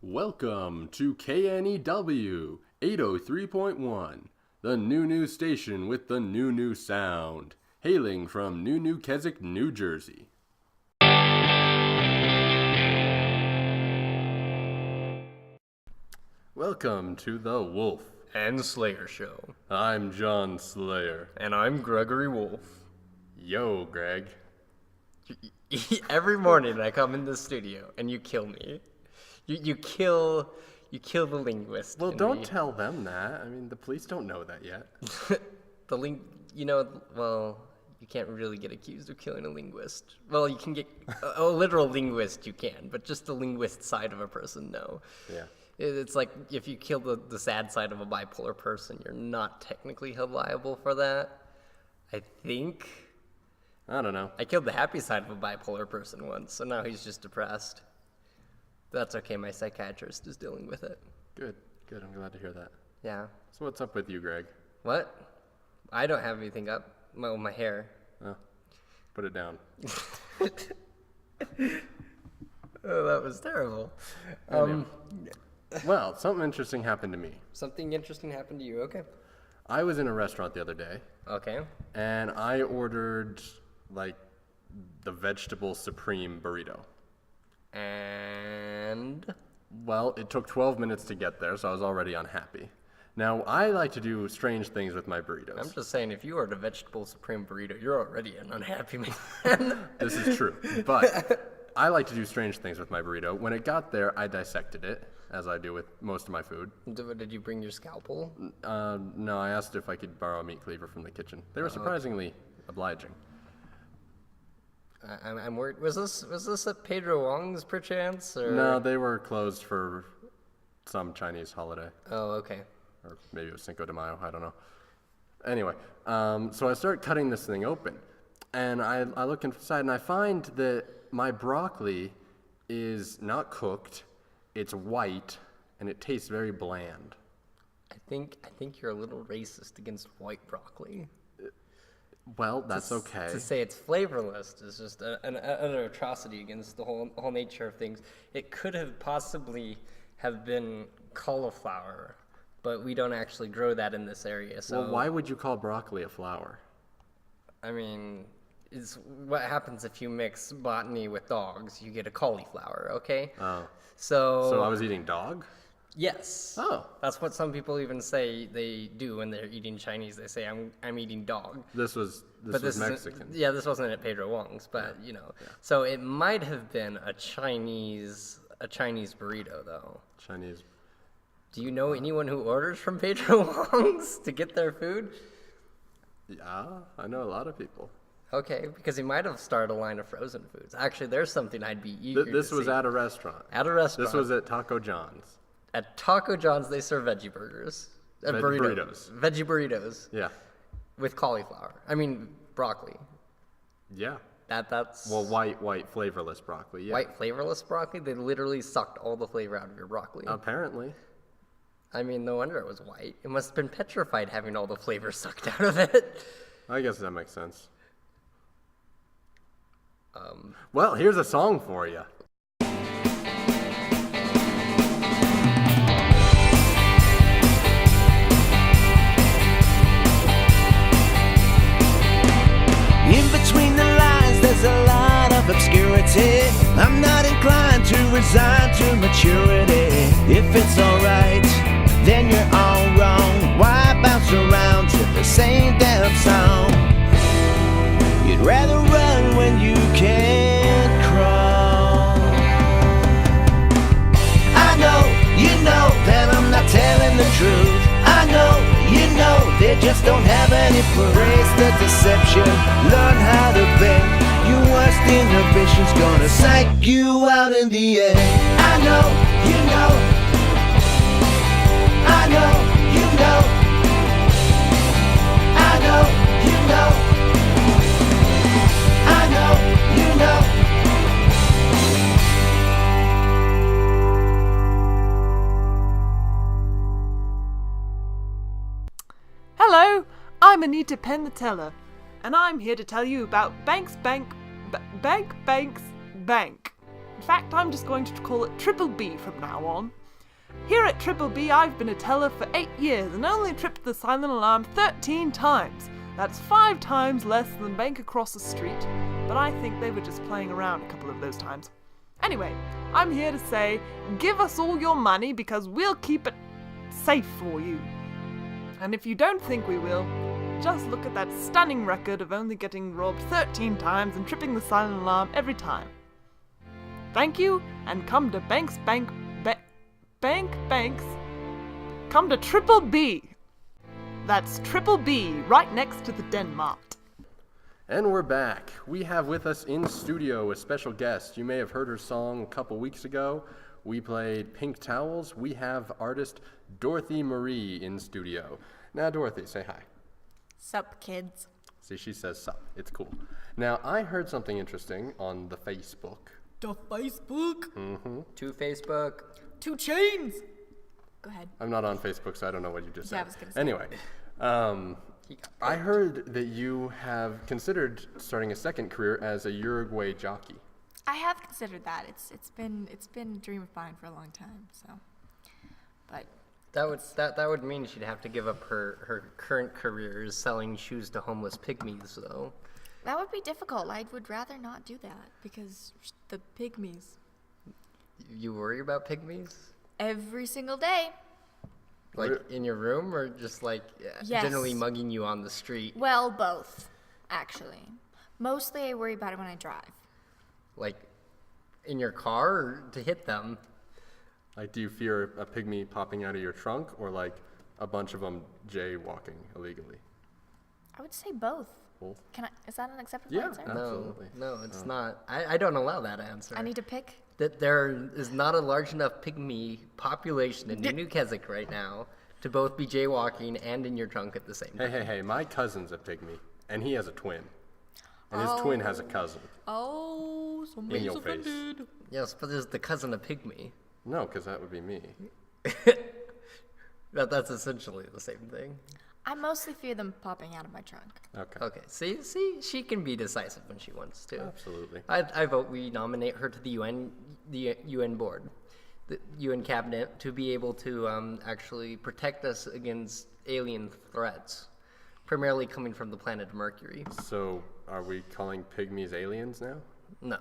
Welcome to KNEW 803.1, the new station with the new sound, hailing from New Keswick, New Jersey. Welcome to the Wolf and Slayer Show. I'm John Slayer. And I'm Gregory Wolf. Yo, Greg. Every morning I come in the studio and you kill me. You kill the linguist. Well, don't tell them that. I mean, the police don't know that yet. You can't really get accused of killing a linguist. Well, you can get a literal linguist, you can, but just the linguist side of a person, no. Yeah. It's like if you kill the sad side of a bipolar person, you're not technically held liable for that. I think. I don't know. I killed the happy side of a bipolar person once, so now he's just depressed. That's okay, my psychiatrist is dealing with it. Good. I'm glad to hear that. Yeah. So what's up with you, Greg? What? I don't have anything up. My hair. Oh, put it down. Oh, that was terrible. Well, something interesting happened to me. Something interesting happened to you, okay. I was in a restaurant the other day. Okay. And I ordered, the vegetable supreme burrito. And? Well, it took 12 minutes to get there, so I was already unhappy. Now, I like to do strange things with my burritos. I'm just saying, if you ordered a vegetable supreme burrito, you're already an unhappy man. This is true, but I like to do strange things with my burrito. When it got there, I dissected it, as I do with most of my food. Did you bring your scalpel? No, I asked if I could borrow a meat cleaver from the kitchen. They were surprisingly obliging. I'm worried. Was this at Pedro Wong's perchance? Or? No, they were closed for some Chinese holiday. Oh, okay. Or maybe it was Cinco de Mayo, I don't know. Anyway, so I start cutting this thing open, and I look inside, and I find that my broccoli is not cooked, it's white, and it tastes very bland. I think you're a little racist against white broccoli. Well, that's okay. To say it's flavorless is just an atrocity against the whole nature of things. It could have possibly have been cauliflower, but we don't actually grow that in this area. So, well, why would you call broccoli a flower? I mean, it's what happens if you mix botany with dogs. You get a cauliflower, okay? Oh. So I was eating dog? Yes. Oh. That's what some people even say they do when they're eating Chinese. They say, I'm eating dog. This was Mexican. Yeah, this wasn't at Pedro Wong's, but, Yeah. So it might have been a Chinese burrito, though. Chinese. Do you know anyone who orders from Pedro Wong's to get their food? Yeah, I know a lot of people. Okay, because he might have started a line of frozen foods. Actually, there's something I'd be eager to see. This was at a restaurant. At a restaurant. This was at Taco John's. At Taco John's, they serve veggie burgers. Burritos. Veggie burritos. Yeah. With cauliflower. I mean, broccoli. Yeah. That's... Well, white flavorless broccoli, yeah. White flavorless broccoli? They literally sucked all the flavor out of your broccoli. Apparently. I mean, no wonder it was white. It must have been petrified having all the flavor sucked out of it. I guess that makes sense. Well, here's a song for you. In between the lines, there's a lot of obscurity. I'm not inclined to resign to maturity. If it's alright, then you're all wrong. Why bounce around to the same damn song? You'd rather run when you can't crawl. I know, you know that I'm not telling the truth. I know, you know, they just don't have any proof. Embrace the deception, learn how to bet. Your worst inhibition's gonna psych you out in the end. I know, you know. I know, you know. I know, you know. I know, you know. Hello, I'm Anita Penn-the-Teller, and I'm here to tell you about Banks Bank. In fact, I'm just going to call it Triple B from now on. Here at Triple B, I've been a teller for 8 years and only tripped the silent alarm 13 times. That's 5 times less than the bank across the street, but I think they were just playing around a couple of those times. Anyway, I'm here to say, give us all your money because we'll keep it safe for you. And if you don't think we will, just look at that stunning record of only getting robbed 13 times and tripping the silent alarm every time. Thank you, and come to Banks. Come to Triple B. That's Triple B, right next to the Denmark. And we're back. We have with us in studio a special guest. You may have heard her song a couple weeks ago. We played Pink Towels. We have artist Dorothy Marie in studio. Now, Dorothy, say hi. Sup, kids. See, she says sup. It's cool. Now, I heard something interesting on the Facebook. The Facebook. To Facebook. 2 Chains. Go ahead. I'm not on Facebook, so I don't know what you just Yeah, I said. was gonna say. Anyway, I heard that you have considered starting a second career as a Uruguay jockey. I have considered that. It's been a dream of mine for a long time. So, but That would mean she'd have to give up her current career as selling shoes to homeless pygmies, though. that would be difficult. I would rather not do that because the pygmies You worry about pygmies? every single day. Like in your room, or just like Yes. generally mugging you on the street? Well, both, actually. Mostly, I worry about it when I drive. Like in your car, or to hit them? Like, do you fear a pygmy popping out of your trunk, or like a bunch of them jaywalking illegally? I would say both. Both? Is that an acceptable Yeah. answer? Absolutely. No, it's not. I don't allow that answer. I need to pick. That there is not a large enough pygmy population in New Keswick right now to both be jaywalking and in your trunk at the same time. Hey, my cousin's a pygmy, and he has a twin. And his twin has a cousin. Oh, somebody's your face. offended. Yes, but there's the cousin of pygmy. No, because that would be me. That's essentially the same thing. I mostly fear them popping out of my trunk. Okay. Okay, see, she can be decisive when she wants to. Absolutely. I vote we nominate her to the UN board, the UN cabinet, to be able to actually protect us against alien threats, primarily coming from the planet Mercury. So, are we calling pygmies aliens now? No,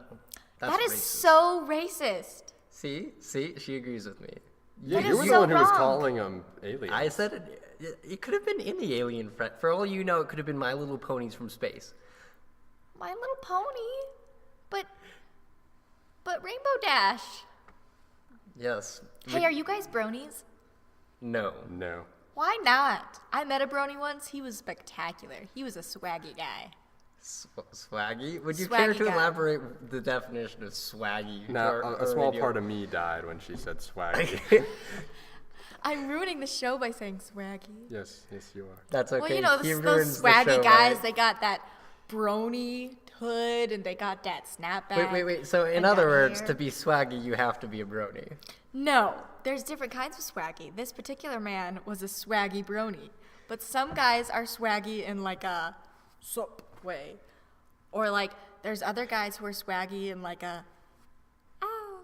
that's That is racist. so racist. See, she agrees with me. Yeah, That you is were the so one who was wrong. calling them aliens. I said it could have been any alien threat. For all you know, it could have been My Little Ponies from space. My Little Pony, but Rainbow Dash. Yes. Hey, are you guys bronies? No. No. Why not? I met a brony once. He was spectacular. He was a swaggy guy. Swaggy? Would you care Swaggy to guy. elaborate the definition of swaggy? Now, to a our small radio- part of me died when she said swaggy. I'm ruining the show by saying swaggy. yes, you are. That's okay. Well, you know, He those ruins the swaggy show, guys, right? they got that brony hood and they got that snapback. Wait. So, in and other that words, hair. to be swaggy, you have to be a brony. No, there's different kinds of swaggy. This particular man was a swaggy brony. But some guys are swaggy in like a sup way. Or like, there's other guys who are swaggy in like a, ow.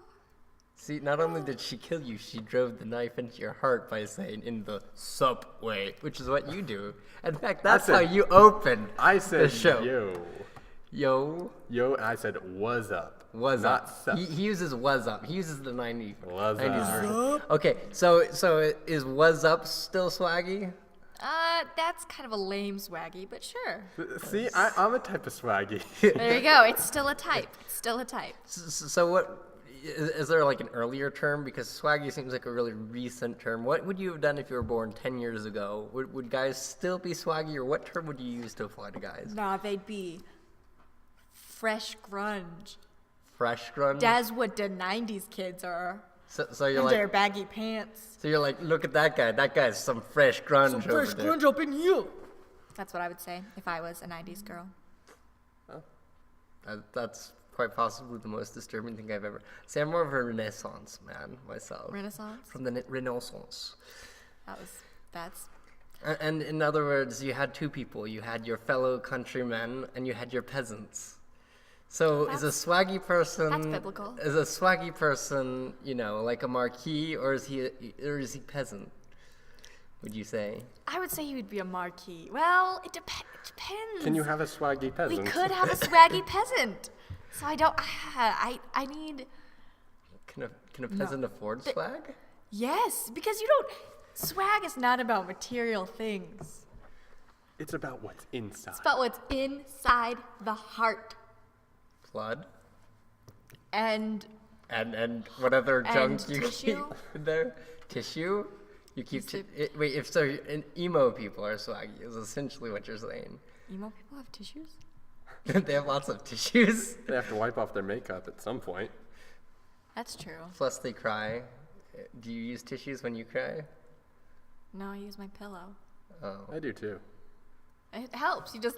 See, not only did she kill you, she drove the knife into your heart by saying in the subway, which is what you do. In fact, that's said- how you open I the said show. yo. Yo, And I said was up. was not up. sup. He uses was up. He uses the 90s Was version. Okay, so is was up still swaggy? That's kind of a lame swaggy, but sure. See, I'm a type of swaggy. There you go. It's still a type. It's still a type. So what is there like an earlier term? Because swaggy seems like a really recent term. What would you have done if you were born 10 years ago? Would guys still be swaggy, or what term would you use to apply to guys? Nah, they'd be fresh grunge. Fresh grunge? That's what the 90s kids are. So you're In their like, baggy pants. so you're like, look at that guy. That guy's some fresh grunge over there. up in here. That's what I would say if I was a 90s girl. That's quite possibly the most disturbing thing I've ever. See, I'm more of a Renaissance man myself. Renaissance? From the Renaissance. That's. And in other words, you had two people. You had your fellow countrymen and you had your peasants. So is a swaggy person? That's biblical. Is a swaggy person, like a marquis, or is he peasant? Would you say? I would say he would be a marquis. Well, it depends. Can you have a swaggy peasant? We could have a swaggy peasant. So I don't. I need. Can a peasant afford swag? Yes, because you don't. Swag is not about material things. It's about what's inside. It's about what's inside the heart. Blood? And what other junk And you tissue? keep in there? Tissue? You keep Used to- wait. If so, emo people are swaggy. Is essentially what you're saying. emo people have tissues? They have lots of tissues. They have to wipe off their makeup at some point. That's true. Plus, they cry. Do you use tissues when you cry? No, I use my pillow. Oh. I do too. It helps. You just.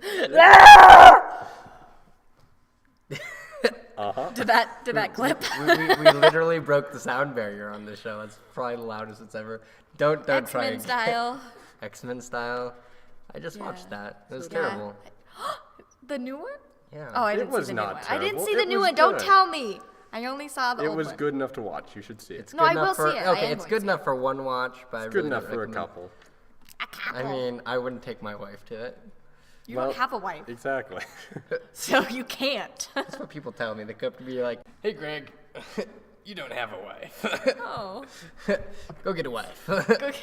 Did that clip? we literally broke the sound barrier on this show. It's probably the loudest it's ever. Don't try X-Men again. style. X-Men style. I just watched Yeah. that. It was Yeah. terrible. The new one? Yeah. Oh, I It didn't was see the new not one. I didn't terrible. see the It new was one. Don't good. tell me. I only saw the It old was one. good enough to watch. You should see it. It's No, good I enough will for, see it. I Okay, am it's going good to. enough for one watch, but I Good really enough don't for a recommend- couple. A couple. I mean, I wouldn't take my wife to it. you don't have a wife, Exactly. so you can't. That's what people tell me. They come up to me like, "Hey, Greg, you don't have a wife. Oh, Go get a wife."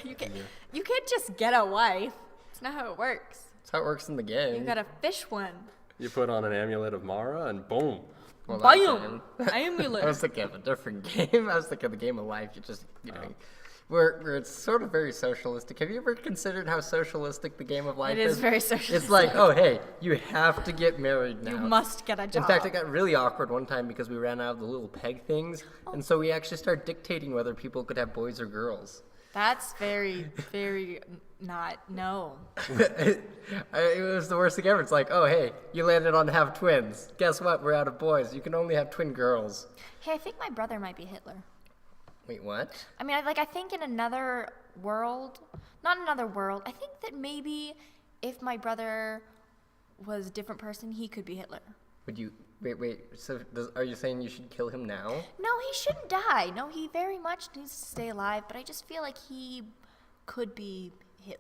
you can't just get a wife. It's not how it works. That's how it works in the game. You gotta fish one. You put on an amulet of Mara and boom. Well, that Bam! game. I was Amulet. thinking of a different game. I was thinking of the game of life. You just, where it's sort of very socialistic. Have you ever considered how socialistic the game of life It is very socialistic. It's like, oh, hey, you have to get married now. You must get a job. In fact, it got really awkward one time because we ran out of the little peg things, and so we actually started dictating whether people could have boys or girls. That's very, very not. No. It was the worst thing ever. It's like, oh, hey, you landed on have twins. Guess what? We're out of boys. You can only have twin girls. Hey, I think my brother might be Hitler. Wait, what? I mean, I think in another world, not another world, I think that maybe if my brother was a different person, he could be Hitler. Would you wait? So, are you saying you should kill him now? No, he shouldn't die. No, he very much needs to stay alive, but I just feel like he could be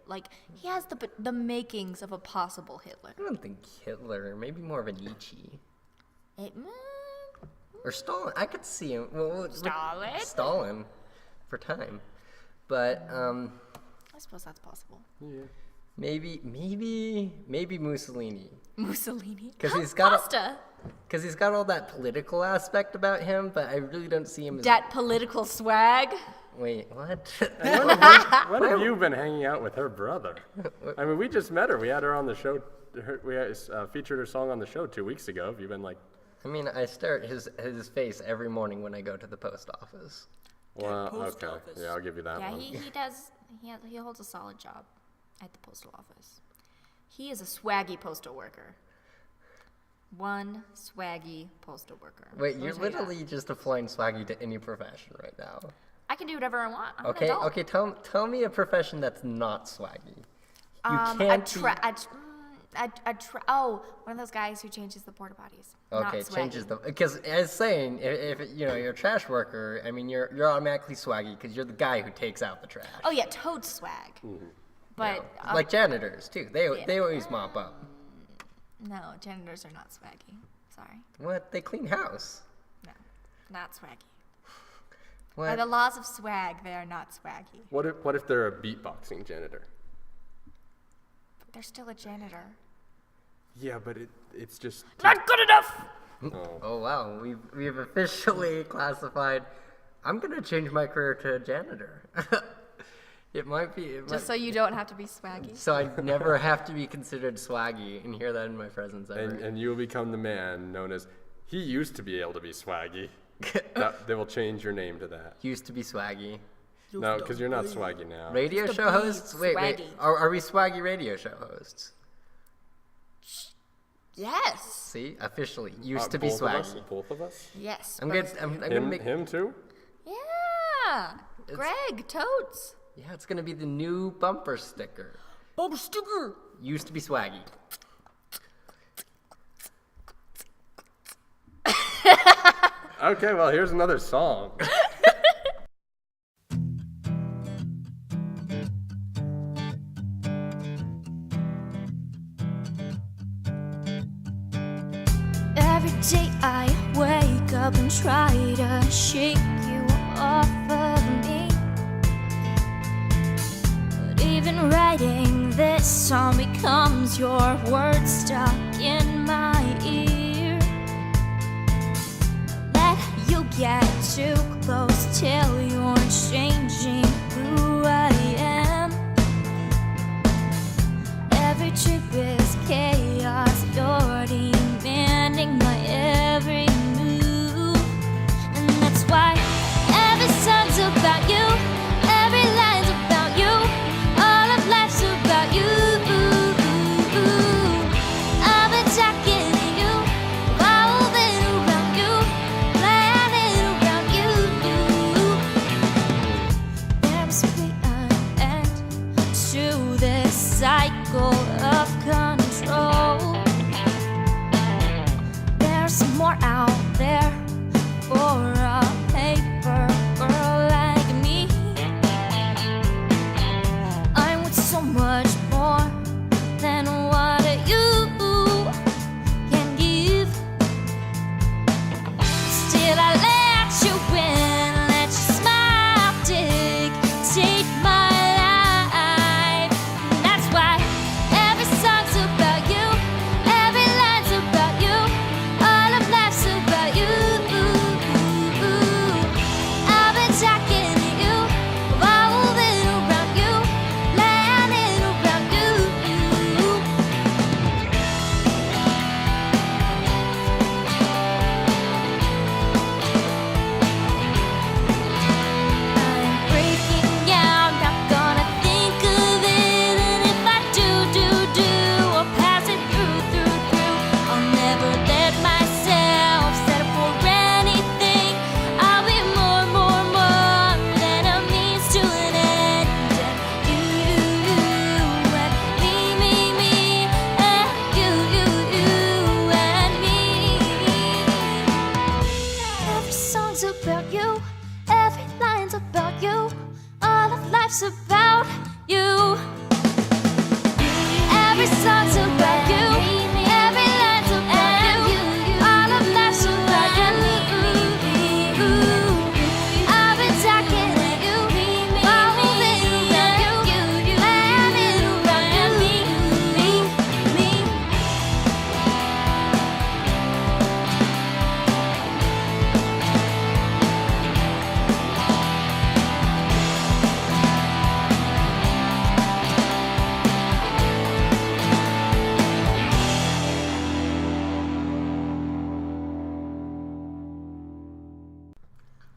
like he has the makings of a possible Hitler. I don't think Hitler. Maybe more of a Nietzsche It, or Stalin. I could see him. Well, Stalin? Stalin, for time, but I suppose that's possible. maybe Mussolini. Mussolini. 'Cause he's got a- pasta. Because he's got all that political aspect about him, but I really don't see him as. That political swag. Wait, what? When have you been hanging out with her brother? I mean, we just met her. We had her on the show. We featured her song on the show 2 weeks ago. Have you been like? I mean, I stare at his face every morning when I go to the post office. Well, post okay. office. Yeah, I'll give you that Yeah, one. he does. He holds a solid job at the postal office. He is a swaggy postal worker. One swaggy postal worker. Wait, Let you're me tell you that. literally just applying swaggy to any profession right now. I can do whatever I want. I'm Okay, an adult. okay. Tell me a profession that's not swaggy. You Oh, one of those guys who changes the porta potties. Not Okay, swaggy. changes the because as saying if you're a trash worker, I mean you're automatically swaggy because you're the guy who takes out the trash. Oh yeah, toad swag. But Like janitors too. They always mop up. no, janitors are not swaggy. Sorry, What? They clean house. no, not swaggy. What? By the laws of swag, they are not swaggy. What if they're a beatboxing janitor? They're still a janitor. Yeah, but it's just. Not good enough. Oh wow, we've officially classified. I'm gonna change my career to janitor. It might be. Just so you don't have to be swaggy. So I never have to be considered swaggy and hear that in my presence ever. And you will become the man known as. He used to be able to be swaggy. They will change your name to that. Used to be swaggy. No, because you're not swaggy now. Radio Used to show be hosts? Wait. swaggy. Are we swaggy radio show hosts? Yes. See, officially, used to be both of us? swaggy. Both of us? Yes. I'm both gonna, of you. I'm gonna make. Him too? Yeah. Greg, totes. Yeah, it's gonna be the new bumper sticker. Bumper sticker. Used to be swaggy. Okay, well, here's another song. Every day I wake up and try to shake you off of me. But even writing this song becomes your words stuck in my ear. Let you get too close till you're changing who I am. Every trip is chaos, you're demanding my every move. And that's why every song's about you, every line's about you, all of life's about you. I'm attacking you, revolving around you, planning around you. There's an end to this cycle of control. There's more out there for a paper girl like me. I'm with so much more than what you can give. Still I let you in, let your smile dictate my life. And that's why every song's about you, every line's about you, all of life's about you. I've been talking to you, revolving around you, landing around you. I'm breaking out, not gonna think of it. And if I do, I'll pass it through. I'll never let myself settle for anything. I'll be more than a means to an end. You, and me, and you, and me. Every song's about you, every line's about you, all of life's about you. Every song's about you, every line's about you, all of life's about you. I've been talking to you, revolving around you, landing around me.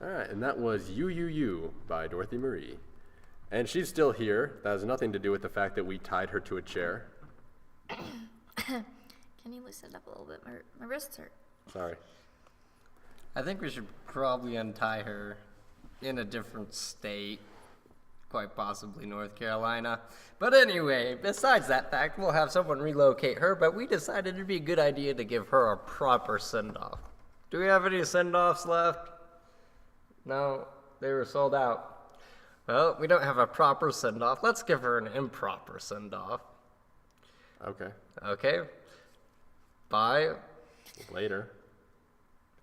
All right, and that was You by Dorothy Marie. And she's still here. That has nothing to do with the fact that we tied her to a chair. Can you loosen it up a little bit? My wrists hurt. Sorry. I think we should probably untie her in a different state, quite possibly North Carolina. But anyway, besides that fact, we'll have someone relocate her, but we decided it'd be a good idea to give her a proper send-off. Do we have any send-offs left? No, they were sold out. Well, we don't have a proper send-off. Let's give her an improper send-off. Okay. Okay? Bye. Later.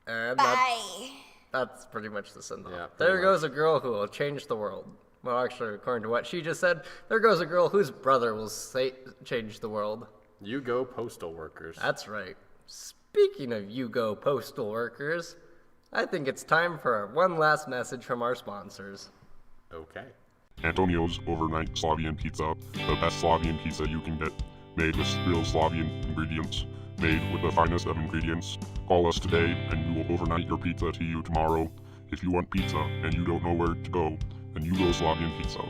And Bye. that's pretty much the send-off. Yeah, pretty There much. goes a girl who will change the world. Well, actually, according to what she just said, there goes a girl whose brother will change the world. You go, postal workers. That's right. Speaking of you go postal workers, I think it's time for one last message from our sponsors. Okay. Antonio's Overnight Slavian Pizza, the best Slavian pizza you can get, made with real Slavian ingredients, made with the finest of ingredients. Call us today and we will overnight your pizza to you tomorrow. If you want pizza and you don't know where to go, then you go Slavian Pizza.